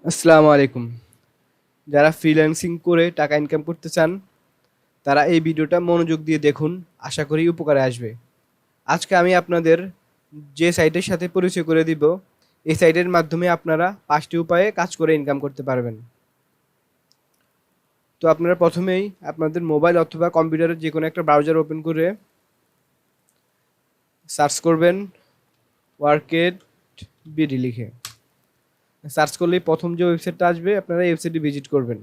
আসসালামু আলাইকুম। যারা ফ্রিল্যান্সিং করে টাকা ইনকাম করতে চান তারা এই ভিডিওটা মনোযোগ দিয়ে দেখুন, আশা করি উপকারে আসবে। আজকে আমি আপনাদের যে সাইটের সাথে পরিচয় করে দিব, এই সাইটের মাধ্যমে আপনারা 5টি উপায়ে কাজ করে ইনকাম করতে পারবেন। তো আপনারা প্রথমেই আপনাদের মোবাইল অথবা কম্পিউটারের যে কোনো একটা ব্রাউজার ওপেন করে সার্চ করবেন ওয়ার্কেড বিডি লিখে। সার্চ করলেই প্রথম যে ওয়েবসাইটটা আসবে আপনারা এই ওয়েবসাইটে ভিজিট করবেন।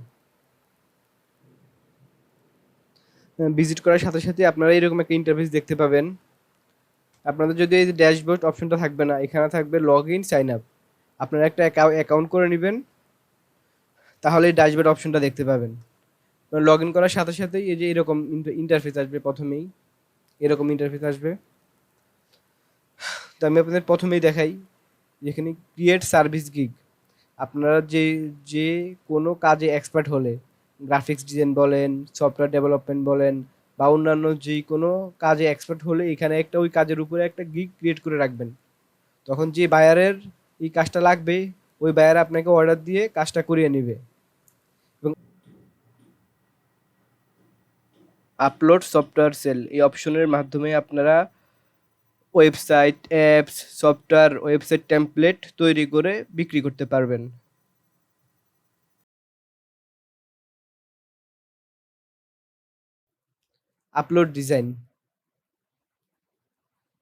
ভিজিট করার সাথে সাথে আপনারা এরকম একটা ইন্টারফেস দেখতে পাবেন। আপনাদের যদি এই যে ড্যাশবোর্ড অপশনটা থাকবে না, এখানে থাকবে লগ ইন সাইন আপ। আপনারা একটা অ্যাকাউন্ট করে নেবেন, তাহলে এই ড্যাশবোর্ড অপশনটা দেখতে পাবেন। লগ ইন করার সাথে সাথেই এই যে এরকম ইন্টারফেস আসবে। প্রথমেই এরকম ইন্টারফেস আসবে। তো আমি আপনাদের প্রথমেই দেখাই, যেখানে ক্রিয়েট সার্ভিস গিগ। আপনারা যে যে কোনো কাজে এক্সপার্ট হলে, গ্রাফিক্স ডিজাইন বলেন, সফটওয়্যার ডেভেলপমেন্ট বলেন, বা অন্যান্য যে কোনো কাজে এক্সপার্ট হলে এখানে একটা ওই কাজের উপরে একটা গিগ ক্রিয়েট করে রাখবেন। তখন যে বায়ারের এই কাজটা লাগবে, ওই বায়ার আপনাকে অর্ডার দিয়ে কাজটা করিয়ে নেবে। এবং আপলোড সফটওয়্যার সেল এই অপশনের মাধ্যমে আপনারা website, apps, software, website template তৈরি করে বিক্রি করতে পারবেন। আপলোড ডিজাইন,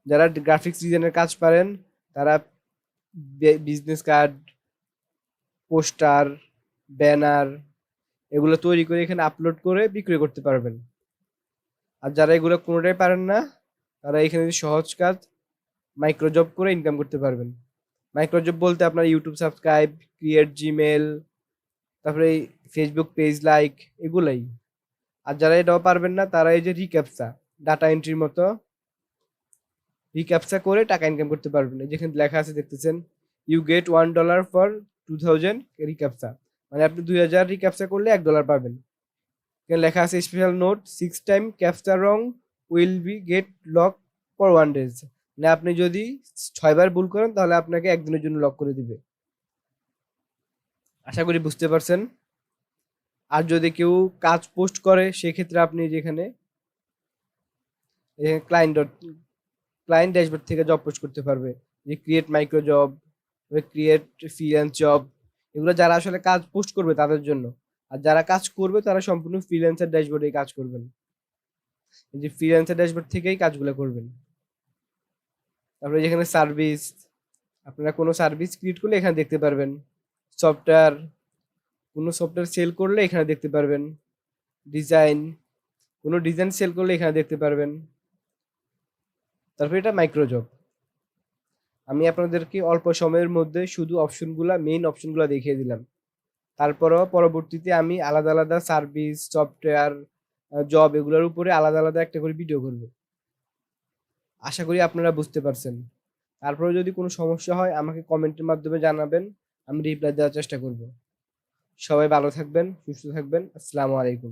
যারা গ্রাফিক্স ডিজাইনের কাজ পারেন তারা বিজনেস কার্ড, পোস্টার, ব্যানার এগুলো তৈরি করে এখানে আপলোড করে বিক্রি করতে পারবেন। আর যারা এগুলো কোনোটাই পারেন না, তারা এখানে সহজ কাজ মাইক্রোজব করে ইনকাম করতে পারবেন। মাইক্রোজব বলতে আপনার ইউটিউব সাবস্ক্রাইব, ক্রিয়েট জিমেল, তারপরে ফেসবুক পেজ লাইক, এগুলাই। আর যারা এটাও পারবেন না তারা এই যে রিক্যাপচা, ডাটা এন্ট্রির মতো রিক্যাপচা করে টাকা ইনকাম করতে পারবেন। যেখানে লেখা আছে দেখতেছেন, ইউ গেট $1 ফর 2000 রিক্যাপচা, মানে আপনি 2000 রিক্যাপচা করলে $1 পাবেন। এখানে লেখা আছে special note, 6 time captcha wrong will be get lock for 1 day. মানে আপনি যদি 6বার ভুল করেন তাহলে আপনাকে একদিনের জন্য লক করে দিবে। আশা করি বুঝতে পারছেন। আর যদি কেউ কাজ পোস্ট করে সেক্ষেত্রে আপনি যেখানে ক্লায়েন্ট ক্লায়েন্ট ড্যাশবোর্ড থেকে জব পোস্ট করতে পারবে। যে create micro job, create freelance job, এগুলো যারা আসলে কাজ পোস্ট করবে তাদের জন্য। আর যারা কাজ করবে তারা সম্পূর্ণ ফ্রিল্যান্সার ড্যাশবোর্ডে কাজ করবেন। এই যে ফ্রিল্যান্সার ড্যাশবোর্ড থেকেই কাজগুলো করবেন। তারপরে যেখানে সার্ভিস, আপনারা কোনো সার্ভিস ক্রিয়েট করলে এখানে দেখতে পারবেন। সফটওয়্যার, কোনো সফটওয়্যার সেল করলে এখানে দেখতে পারবেন। ডিজাইন, কোনো ডিজাইন সেল করলে এখানে দেখতে পারবেন। তারপরে এটা মাইক্রো জব। আমি আপনাদেরকে অল্প সময়ের মধ্যে শুধু মেইন অপশনগুলা দেখিয়ে দিলাম। তারপরেও পরবর্তীতে আমি আলাদা আলাদা সার্ভিস, সফটওয়্যার, জব এগুলোর উপরে আলাদা আলাদা একটা করে ভিডিও করব। আশা করি আপনারা বুঝতে পারছেন। তারপরে যদি কোনো সমস্যা হয় আমাকে কমেন্টের মাধ্যমে জানাবেন, আমি রিপ্লাই দেওয়ার চেষ্টা করব। সবাই ভালো থাকবেন, সুস্থ থাকবেন। আসসালামু আলাইকুম।